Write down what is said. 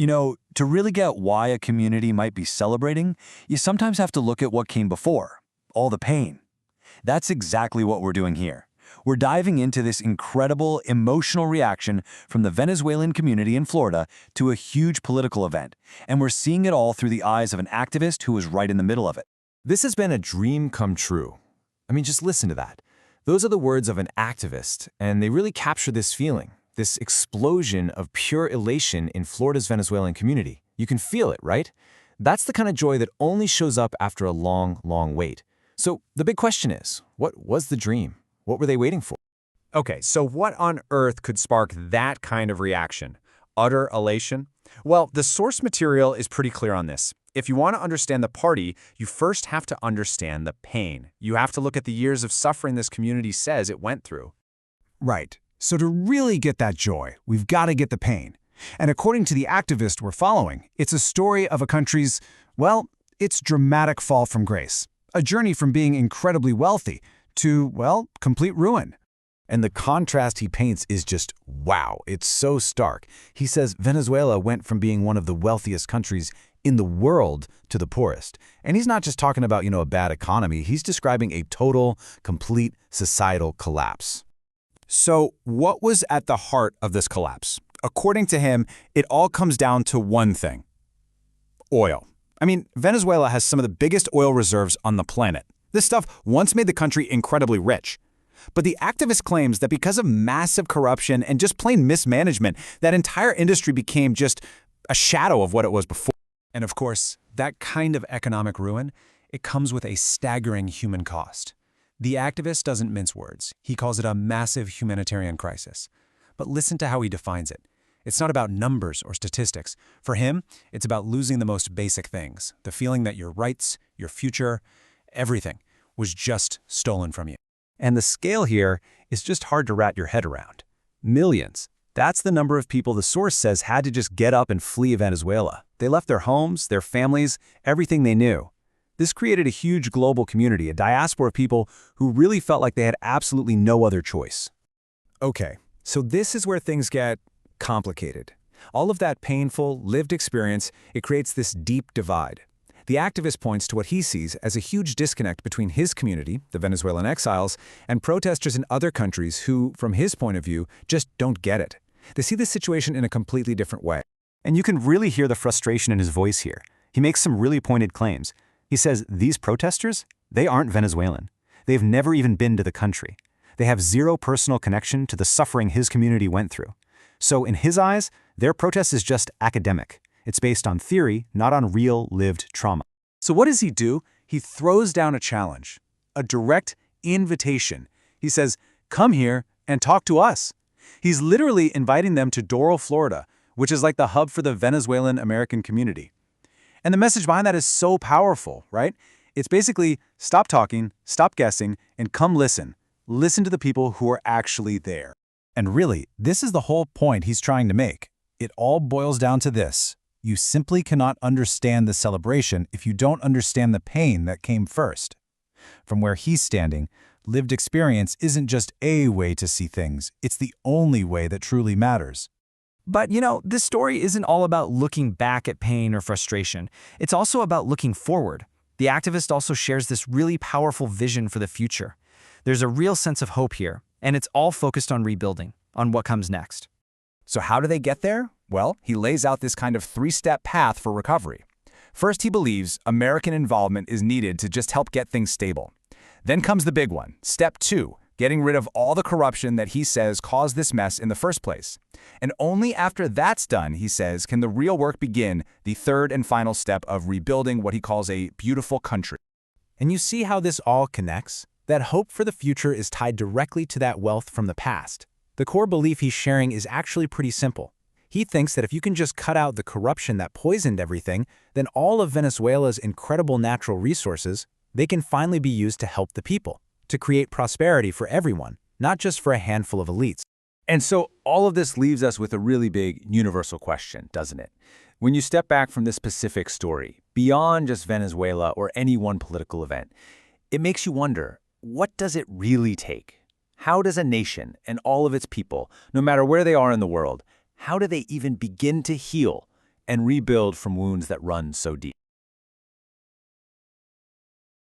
To really get why a community might be celebrating, you sometimes have to look at what came before, all the pain. That's exactly what we're doing here. We're diving into this incredible emotional reaction from the Venezuelan community in Florida to a huge political event, and we're seeing it all through the eyes of an activist who was right in the middle of it. This has been a dream come true. I mean, just listen to that. Those are the words of an activist, and they really capture this feeling, this explosion of pure elation in Florida's Venezuelan community. You can feel it, right? That's the kind of joy that only shows up after a long, long wait. So the big question is, what was the dream? What were they waiting for? Okay, so what on earth could spark that kind of reaction? Utter elation? Well, the source material is pretty clear on this. If you want to understand the party, you first have to understand the pain. You have to look at the years of suffering this community says it went through. Right. So to really get that joy, we've got to get the pain. And according to the activist we're following, it's a story of a country's, well, its dramatic fall from grace. A journey from being incredibly wealthy to, well, complete ruin. And the contrast he paints is just wow. It's so stark. He says Venezuela went from being one of the wealthiest countries in the world to the poorest. And he's not just talking about, a bad economy. He's describing a total, complete societal collapse. So what was at the heart of this collapse? According to him, it all comes down to one thing: oil. I mean, Venezuela has some of the biggest oil reserves on the planet. This stuff once made the country incredibly rich. But the activist claims that because of massive corruption and just plain mismanagement, that entire industry became just a shadow of what it was before. And of course, that kind of economic ruin, it comes with a staggering human cost. The activist doesn't mince words. He calls it a massive humanitarian crisis. But listen to how he defines it. It's not about numbers or statistics. For him, it's about losing the most basic things, the feeling that your rights, your future, everything was just stolen from you. And the scale here is just hard to wrap your head around. Millions. That's the number of people the source says had to just get up and flee Venezuela. They left their homes, their families, everything they knew. This created a huge global community, a diaspora of people who really felt like they had absolutely no other choice. Okay, so this is where things get complicated. All of that painful, lived experience, it creates this deep divide. The activist points to what he sees as a huge disconnect between his community, the Venezuelan exiles, and protesters in other countries who, from his point of view, just don't get it. They see the situation in a completely different way. And you can really hear the frustration in his voice here. He makes some really pointed claims. He says these protesters, they aren't Venezuelan. They've never even been to the country. They have zero personal connection to the suffering his community went through. So in his eyes, their protest is just academic. It's based on theory, not on real, lived trauma. So what does he do? He throws down a challenge, a direct invitation. He says, come here and talk to us. He's literally inviting them to Doral, Florida, which is like the hub for the Venezuelan American community. And the message behind that is so powerful, right? It's basically stop talking, stop guessing, and come listen. Listen to the people who are actually there. And really, this is the whole point he's trying to make. It all boils down to this. You simply cannot understand the celebration if you don't understand the pain that came first. From where he's standing, lived experience isn't just a way to see things. It's the only way that truly matters. But, this story isn't all about looking back at pain or frustration. It's also about looking forward. The activist also shares this really powerful vision for the future. There's a real sense of hope here, and it's all focused on rebuilding, on what comes next. So how do they get there? Well, he lays out this kind of three-step path for recovery. First, he believes American involvement is needed to just help get things stable. Then comes the big one, step 2, getting rid of all the corruption that he says caused this mess in the first place. And only after that's done, he says, can the real work begin, the third and final step of rebuilding what he calls a beautiful country. And you see how this all connects? That hope for the future is tied directly to that wealth from the past. The core belief he's sharing is actually pretty simple. He thinks that if you can just cut out the corruption that poisoned everything, then all of Venezuela's incredible natural resources, they can finally be used to help the people, to create prosperity for everyone, not just for a handful of elites. And so all of this leaves us with a really big universal question, doesn't it? When you step back from this specific story, beyond just Venezuela or any one political event, it makes you wonder, what does it really take? How does a nation and all of its people, no matter where they are in the world, how do they even begin to heal and rebuild from wounds that run so deep.